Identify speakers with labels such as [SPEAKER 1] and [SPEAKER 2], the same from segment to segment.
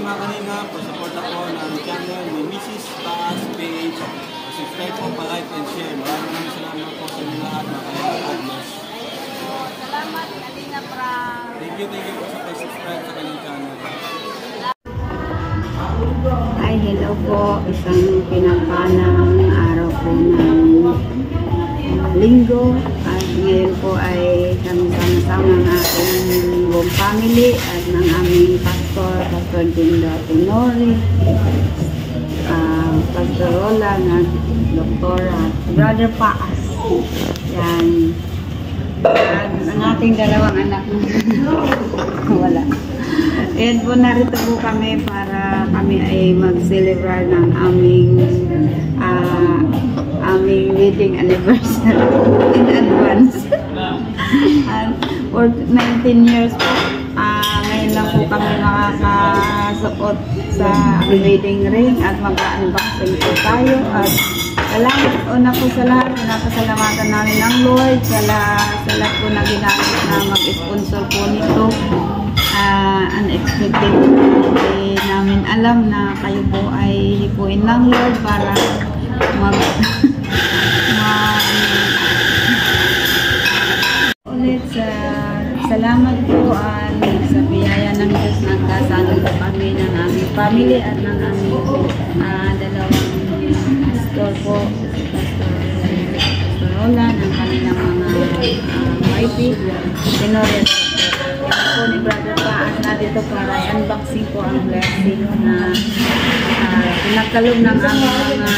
[SPEAKER 1] mga kanina, support ako ng channel ni Mrs. Taas Page. Subscribe po, pa-like and share. Maraming salamat po sa inyo lahat, mga kanina. God bless.
[SPEAKER 2] Salamat, Kalina Pra.
[SPEAKER 1] Thank you po sa pag-subscribe sa kanyang channel.
[SPEAKER 3] Hi, hello po. Isang pinapanang araw po ng linggo. At ngayon po ay kami sama-sama ng aking buong family at ng aming pastor, Pastor Dindo Tenori, Pastor Roland at Dr. Brother Paas. Yan. At ang ating dalawang anak wala. Ayan po, narito po kami para kami ay mag-celebrate ng aming wedding anniversary in advance. And for 19 years po, ngayon lang po kami makakasuot sa wedding ring at mag-unboxing po tayo. At salamat una po sa lahat, pinapasalamatan namin ng Lord sa lahat po na ginamit na mag-sponsor po nito. Unexpected hindi namin alam na kayo po ay hipuin ng Lord para ulit salamat po sa biyaya ng Diyos na kasalo po kami ng aming family at ng aming dalawang pastor po, Pastor Roland, ang kanilang mga wifey, Tenoria po ni Brother Paas na dito para i-unboxing po ang blessing na pinagkalog ng aming mga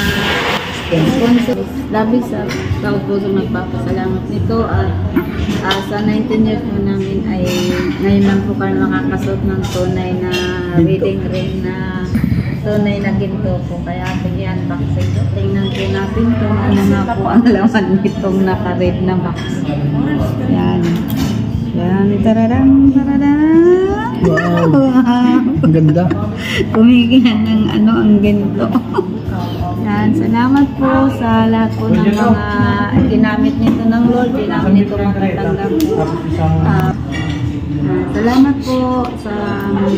[SPEAKER 3] sponsor. Labis sa kaupusong nagpapasalamat nito at sa 19 years po namin ay ngayon lang po kami makakasuot ng tunay na wedding ring na tunay na ginto po. Kaya i-unboxing po. Tingnan po natin kung ano nga po ang laman nitong naka-red na box. Yan. Yan, taradang, taradang.
[SPEAKER 4] Wow, ang ganda.
[SPEAKER 3] Kumikihan ng ang ginto. Yan, salamat po sa lahat po ng mga ginamit nito ng Lord. Di namin ito matatanggap po. Salamat po sa mga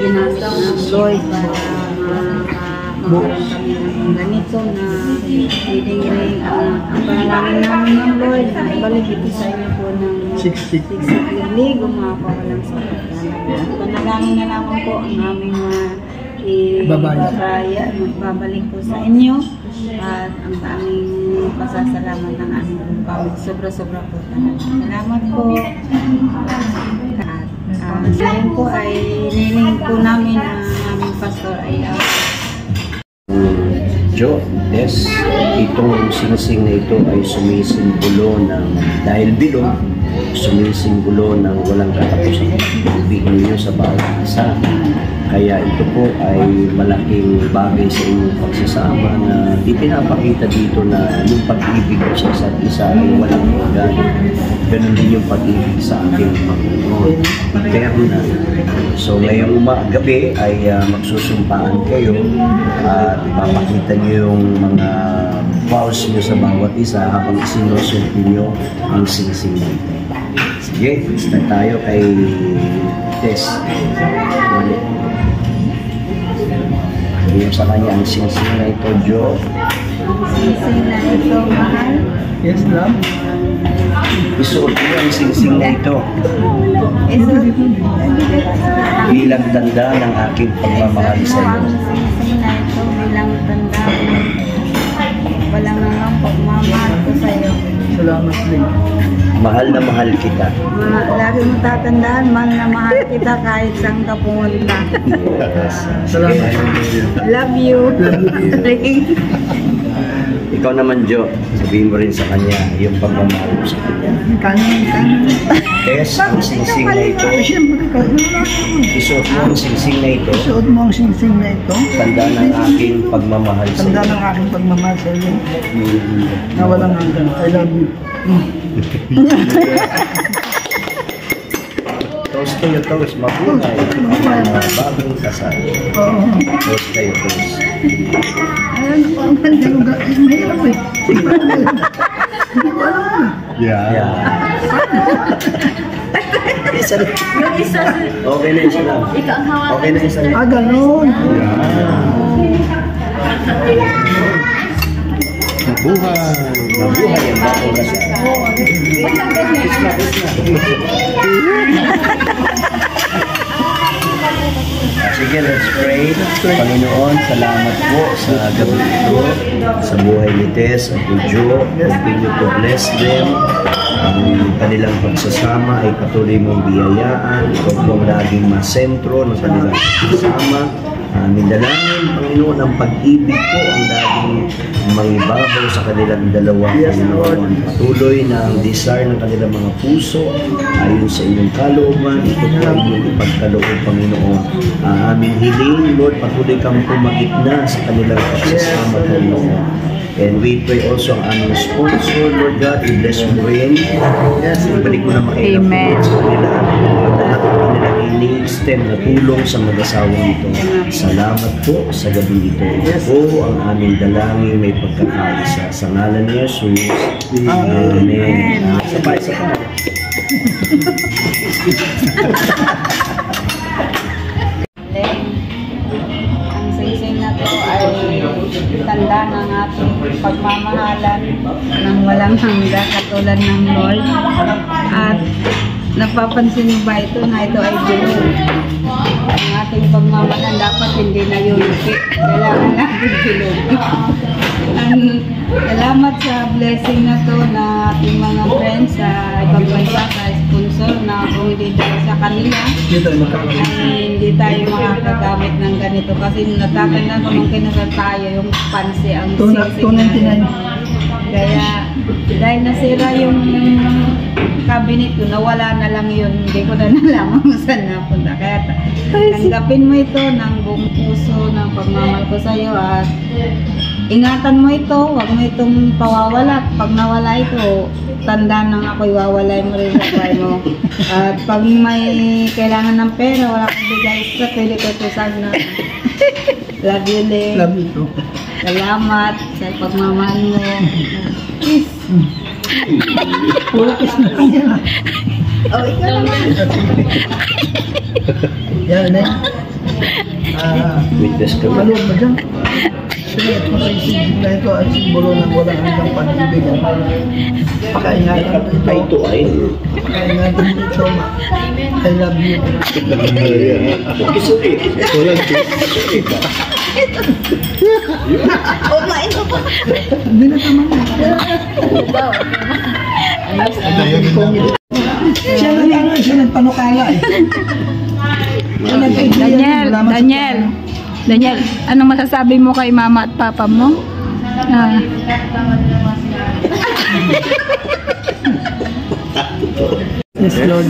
[SPEAKER 3] ginamit ng Lord para magkaroon kami ng ganito na wedding ring. Ang panalangin namin ng Lord, balik ito sa inyo po ng 60 ligo mga pawalang sa panalangin na naman po ang aming magbabalik po sa inyo at ang aming pasasalamat ng aming pamilya. Sobra-sobra po talaga. Salamat po. At ngayon po ay niling po namin ang aming pastor ay
[SPEAKER 4] Jo, yes, itong singsing na ito ay sumisimbolo ng dahil bilog, sumisimbolo ng walang katapusan ibig ninyo sa bawat isa. Kaya ito po ay malaking bagay sa inyong pagsasama na di pinapakita dito na yung pag-ibig ko sa isa't isa ay walang hanggan. Ganun din yung pag-ibig sa aking Panginoon. Eterna. So ngayong gabi ay magsusumpaan kayo at ipapakita niyo yung mga vows niyo sa bawat isa habang sinusumpi niyo ang singsing na ito. Sige, start tayo kay Tess. Sabihin sa kanya ang singsing na ito, Jo.
[SPEAKER 3] singsing na ito, mahal.
[SPEAKER 4] Yes, love. Isuot mo ang singsing na ito. Bilang tanda ng aking pagmamahal sa iyo.
[SPEAKER 3] Ang singsing na ito bilang tanda. Walang nang pagmamahal ko sa iyo.
[SPEAKER 4] Salamat din. Mahal na mahal kita.
[SPEAKER 3] Lagi mo tatandaan, mahal na mahal kita kahit saan ka pumunta.
[SPEAKER 4] Salamat.
[SPEAKER 3] Love you.
[SPEAKER 4] Ikaw naman, Jo, sabihin mo rin sa kanya yung pagmamahal mo sa kanya. Yes, ang singsing na ito. Isuot mo ang singsing na ito.
[SPEAKER 5] Isuot mo ang singsing na ito.
[SPEAKER 4] Tanda ng aking pagmamahal sa iyo.
[SPEAKER 5] Tanda ng aking pagmamahal sa iyo. Na walang hanggan. I love you.
[SPEAKER 4] Toast kayo, toast. Mabuhay. Bagong kasal. Toast kayo, toast.
[SPEAKER 5] Ayan, ang ganda. Mahirap eh. Hindi ko alam na.
[SPEAKER 4] Yeah.
[SPEAKER 3] Yung isa,
[SPEAKER 4] Okay na isa lang.
[SPEAKER 3] ikaw ang hawakan.
[SPEAKER 4] Okay na isa lang.
[SPEAKER 5] Ah, ganun.
[SPEAKER 4] Mabuhay ang bagong kasal. Sige, let's pray. Panginoon, salamat po sa gabi ito, sa buhay ni Tess at ni Joe. Continue to bless them. Ang kanilang pagsasama ay patuloy mong biyayaan. Ikaw po ang laging masentro ng kanilang pagsasama. Nindalangin, Panginoon, ang pag-ibig po ang laging mangibabaw sa kanilang dalawa, Panginoon. Patuloy na ang desire ng kanilang mga puso ayon sa inyong kalooban. Ito po ang inyong ipagkaloob, Panginoon. Aming hiling, Lord, patuloy kang pumagitna sa kanilang pagsasama, Panginoon. And we pray also ang aming sponsor, Lord God, i-bless mo rin. Yes, ibalik mo na makilang sa kanila. Lahat ng kanilang ini-extend na tulong sa mag-asawang ito. Salamat po sa gabi ito. Po ang aming dalangin may pagkakaisa. Sa ngalan ni Jesus. Amen. Isa pa.
[SPEAKER 3] Ang singsing na to ay tanda ng ating pagmamahalan ng walang hanggan katulad ng Lord. At napapansin niyo ba ito na ito ay bilog? Ang ating pagmamahalan dapat hindi na yuniki. Kailangan natin bilog. Salamat sa blessing na to na ating mga friends sa ibang bansa, sa sponsor na kung hindi dahil sa kanila ay hindi tayo makakagamit ng ganito kasi natatanda ko nung kinasal tayo yung pansi ang singsing na. Kaya dahil nasira yung cabinet ko, nawala na lang yun, hindi ko na nalaman kung saan napunta. Kaya tanggapin mo ito ng buong puso ng pagmamahal ko sa iyo at ingatan mo ito, huwag mo itong pawawala. Pag nawala ito, tanda nang ako'y wawalay mo rin sa buhay mo. At pag may kailangan ng pera, wala kang bigay extra, pwede ko ito sana. Love you, Lee.
[SPEAKER 5] Love you too.
[SPEAKER 3] Salamat sa pagmamahal mo. Kiss.
[SPEAKER 5] Puro kiss na kanya.
[SPEAKER 3] Oh, ikaw naman.
[SPEAKER 5] Yan eh.
[SPEAKER 4] Witness ka ba?
[SPEAKER 5] Maluwag mo dyan. Sila at makaisig na ito at simbolo ng walang hanggang pag-ibig. Pakaingatan mo ito.
[SPEAKER 4] Ito ay.
[SPEAKER 5] Pakaingatan mo ito. I love you.
[SPEAKER 4] Kisulit. Walang kisulit.
[SPEAKER 3] Oh, main ko pa.
[SPEAKER 5] Hindi na tama na. Siya nagpanukala eh.
[SPEAKER 2] Daniel, anong masasabi mo kay mama at papa mo?
[SPEAKER 5] Yes, Lord,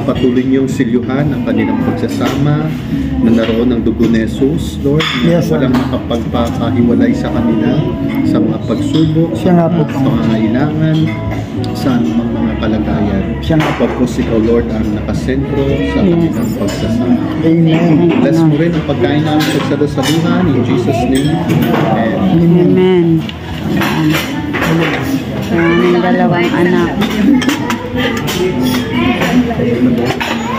[SPEAKER 6] patuloy niyong silyuhan ang kanilang pagsasama na naroon ng dugo ni Jesus, Lord, na
[SPEAKER 5] Yes,
[SPEAKER 6] walang makapagpapahiwalay sa kanila sa mga pagsubok,
[SPEAKER 5] Siya nga po,
[SPEAKER 6] sa pangangailangan, sa anumang mga kalagayan.
[SPEAKER 5] Siya nga po.
[SPEAKER 6] Pagkos ikaw, Lord, ang nakasentro sa kanilang pagsasama.
[SPEAKER 5] Amen.
[SPEAKER 6] Bless mo rin ang pagkain namin sa salusaluhan in Jesus' name. Amen.
[SPEAKER 3] Amen. Sa aming dalawang anak.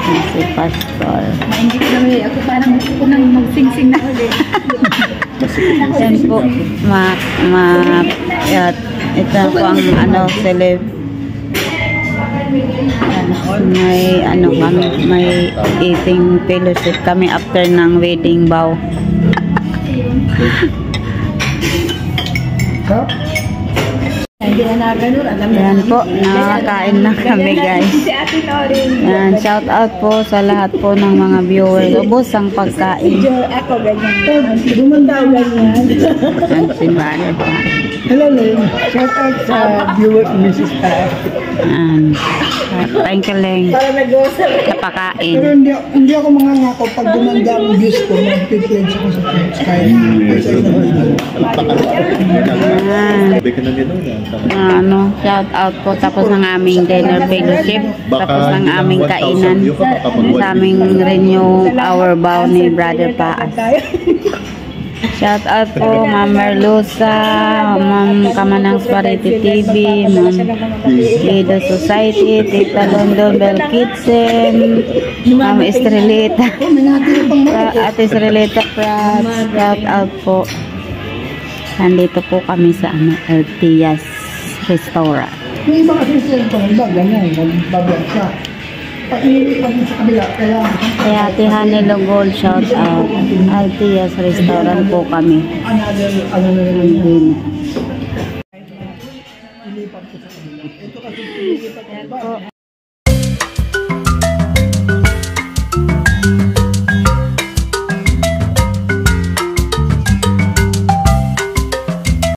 [SPEAKER 3] Si Pastor.
[SPEAKER 2] Hindi ko naman ako parang gusto ko nang magsingsing na ulit.
[SPEAKER 3] Yan po, ito po ang celeb. May kami, may eating fellowship kami after ng wedding vow. Yan po, nakakain na kami guys. Yan, shout out po sa lahat po ng mga viewers. Ubos ang pagkain.
[SPEAKER 2] Ako ganyan.
[SPEAKER 5] Dumandaw ganyan.
[SPEAKER 3] Yan si Mare po.
[SPEAKER 5] Hello, Lynn. Shout out sa viewers ni Mrs. Pat.
[SPEAKER 3] Yan. Thank you, Leng.
[SPEAKER 2] Para nag-uusap.
[SPEAKER 3] Sa pagkain.
[SPEAKER 5] Pero hindi ako mangangako pag dumanda ang views ko, mag-pledge ako sa Skype. Sa isang video.
[SPEAKER 6] Sabi ka na gano'n.
[SPEAKER 3] Shout out po tapos ng aming dinner fellowship, tapos ng aming kainan. Sa aming renew our vow ni Brother Paas. Shout out po Ma'am Merlusa, Ma'am Kamanang Spaghetti TV, Ma'am Lido Society, Tita London Bell Kitchen, Ma'am Estrelita, Ate Estrelita Prats. Shout out po. Nandito po kami sa Altias Restaurant.
[SPEAKER 5] Yung iba kasi sila ganyan, nagbablog siya. Pag-iinit pa din sa kabila,
[SPEAKER 3] Kaya Ate Hanelo Gold, shout out. Altias Restaurant po kami.
[SPEAKER 5] another, ano na rin.